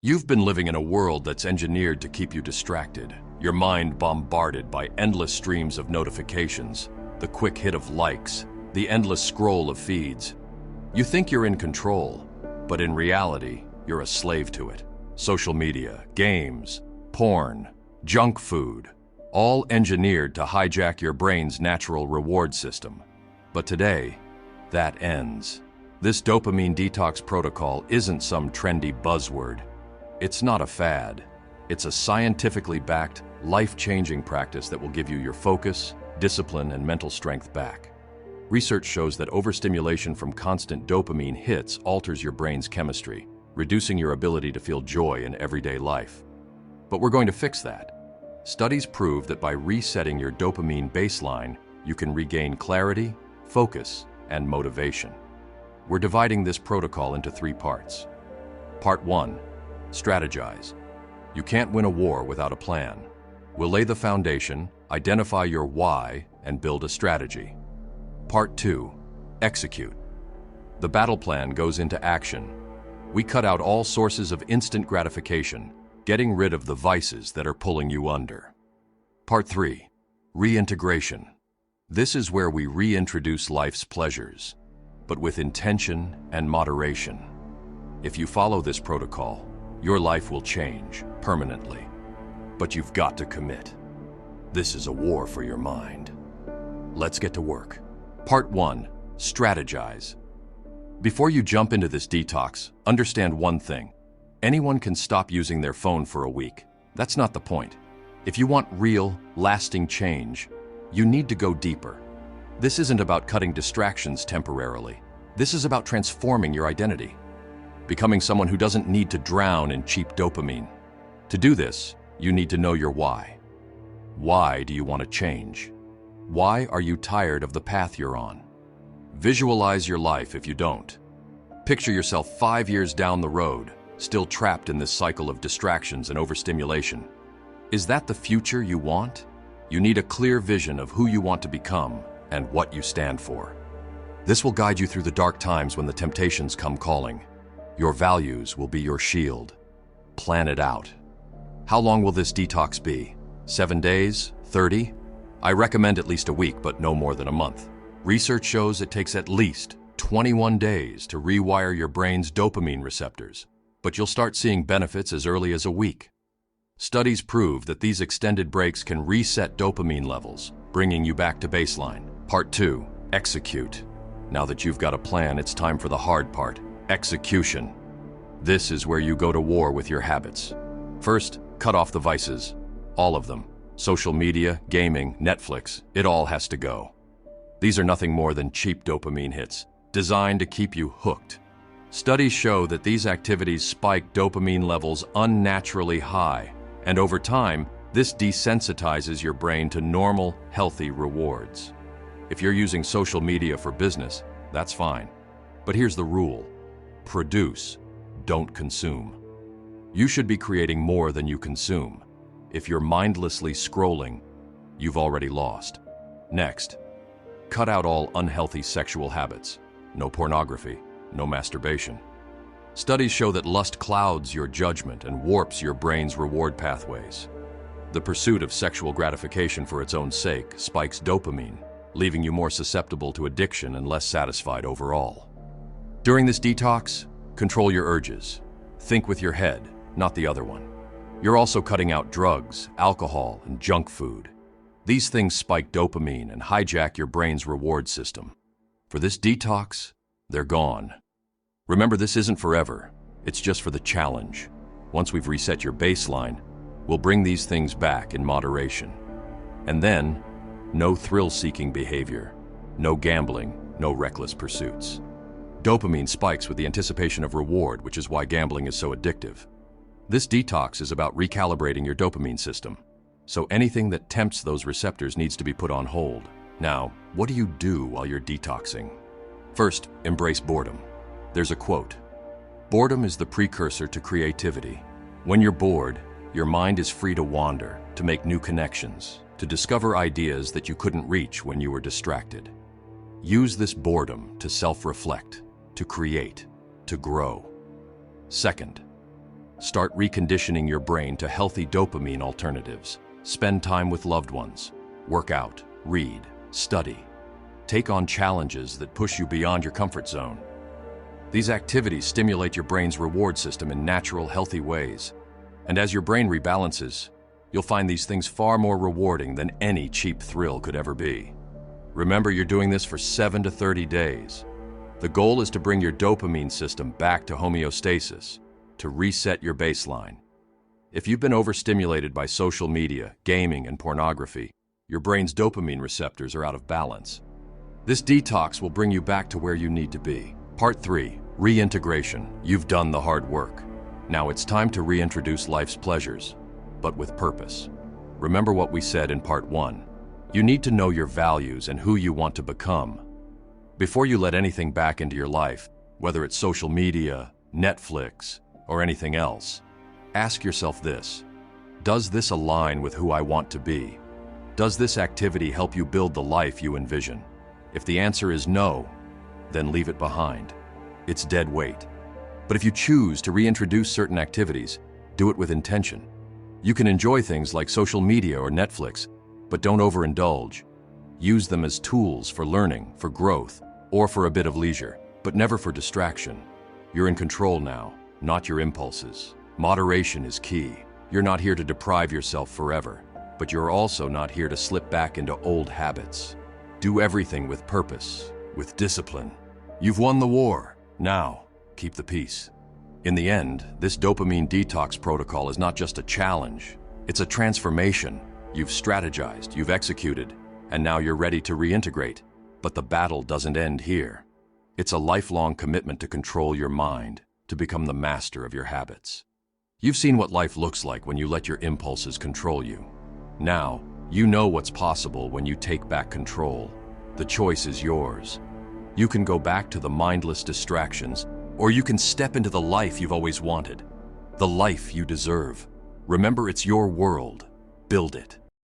You've been living in a world that's engineered to keep you distracted, your mind bombarded by endless streams of notifications, the quick hit of likes, the endless scroll of feeds. You think you're in control, but in reality, you're a slave to it. Social media, games, porn, junk food, all engineered to hijack your brain's natural reward system. But today, that ends. This dopamine detox protocol isn't some trendy buzzword. It's not a fad. It's a scientifically backed, life-changing practice that will give you your focus, discipline, and mental strength back. Research shows that overstimulation from constant dopamine hits alters your brain's chemistry, reducing your ability to feel joy in everyday life. But we're going to fix that. Studies prove that by resetting your dopamine baseline, you can regain clarity, focus, and motivation. We're dividing this protocol into 3 parts. Part 1. Strategize. You can't win a war without a plan. We'll lay the foundation, identify your why, and build a strategy. Part 2. Execute. The battle plan goes into action. We cut out all sources of instant gratification, getting rid of the vices that are pulling you under. Part 3. Reintegration. This is where we reintroduce life's pleasures, but with intention and moderation. If you follow this protocol, your life will change permanently. But you've got to commit. This is a war for your mind. Let's get to work. Part 1. Strategize. Before you jump into this detox, understand one thing. Anyone can stop using their phone for a week. That's not the point. If you want real, lasting change, you need to go deeper. This isn't about cutting distractions temporarily. This is about transforming your identity. Becoming someone who doesn't need to drown in cheap dopamine. To do this, you need to know your why. Why do you want to change? Why are you tired of the path you're on? Visualize your life if you don't. Picture yourself 5 years down the road, still trapped in this cycle of distractions and overstimulation. Is that the future you want? You need a clear vision of who you want to become and what you stand for. This will guide you through the dark times when the temptations come calling. Your values will be your shield. Plan it out. How long will this detox be? 7 days? 30? I recommend at least a week, but no more than a month. Research shows it takes at least 21 days to rewire your brain's dopamine receptors, but you'll start seeing benefits as early as a week. Studies prove that these extended breaks can reset dopamine levels, bringing you back to baseline. Part 2. Execute. Now that you've got a plan, it's time for the hard part. Execution. This is where you go to war with your habits. First, cut off the vices. All of them. Social media, gaming, Netflix, it all has to go. These are nothing more than cheap dopamine hits, designed to keep you hooked. Studies show that these activities spike dopamine levels unnaturally high, and over time, this desensitizes your brain to normal, healthy rewards. If you're using social media for business, that's fine. But here's the rule. Produce, don't consume. You should be creating more than you consume. If you're mindlessly scrolling, you've already lost. Next, cut out all unhealthy sexual habits. No pornography, no masturbation. Studies show that lust clouds your judgment and warps your brain's reward pathways. The pursuit of sexual gratification for its own sake spikes dopamine, leaving you more susceptible to addiction and less satisfied overall. During this detox, control your urges. Think with your head, not the other one. You're also cutting out drugs, alcohol, and junk food. These things spike dopamine and hijack your brain's reward system. For this detox, they're gone. Remember, this isn't forever. It's just for the challenge. Once we've reset your baseline, we'll bring these things back in moderation. And then, no thrill-seeking behavior, no gambling, no reckless pursuits. Dopamine spikes with the anticipation of reward, which is why gambling is so addictive. This detox is about recalibrating your dopamine system. So anything that tempts those receptors needs to be put on hold. Now, what do you do while you're detoxing? First, embrace boredom. There's a quote, "Boredom is the precursor to creativity. When you're bored, your mind is free to wander, to make new connections, to discover ideas that you couldn't reach when you were distracted. Use this boredom to self-reflect, to create, to grow." Second, Start reconditioning your brain to healthy dopamine alternatives. Spend time with loved ones. Work out, read, study. Take on challenges that push you beyond your comfort zone. These activities stimulate your brain's reward system in natural, healthy ways. And as your brain rebalances, you'll find these things far more rewarding than any cheap thrill could ever be. Remember, you're doing this for 7 to 30 days. The goal is to bring your dopamine system back to homeostasis, to reset your baseline. If you've been overstimulated by social media, gaming, and pornography, your brain's dopamine receptors are out of balance. This detox will bring you back to where you need to be. Part 3, Reintegration. You've done the hard work. Now it's time to reintroduce life's pleasures, but with purpose. Remember what we said in Part 1. You need to know your values and who you want to become. Before you let anything back into your life, whether it's social media, Netflix, or anything else, ask yourself this: does this align with who I want to be? Does this activity help you build the life you envision? If the answer is no, then leave it behind. It's dead weight. But if you choose to reintroduce certain activities, do it with intention. You can enjoy things like social media or Netflix, but don't overindulge. Use them as tools for learning, for growth, or for a bit of leisure, but never for distraction. You're in control now, not your impulses. Moderation is key. You're not here to deprive yourself forever, but you're also not here to slip back into old habits. Do everything with purpose, with discipline. You've won the war. Now, keep the peace. In the end, this dopamine detox protocol is not just a challenge. It's a transformation. You've strategized, you've executed, and now you're ready to reintegrate. But the battle doesn't end here. It's a lifelong commitment to control your mind, to become the master of your habits. You've seen what life looks like when you let your impulses control you. Now, you know what's possible when you take back control. The choice is yours. You can go back to the mindless distractions, or you can step into the life you've always wanted, the life you deserve. Remember, it's your world. Build it.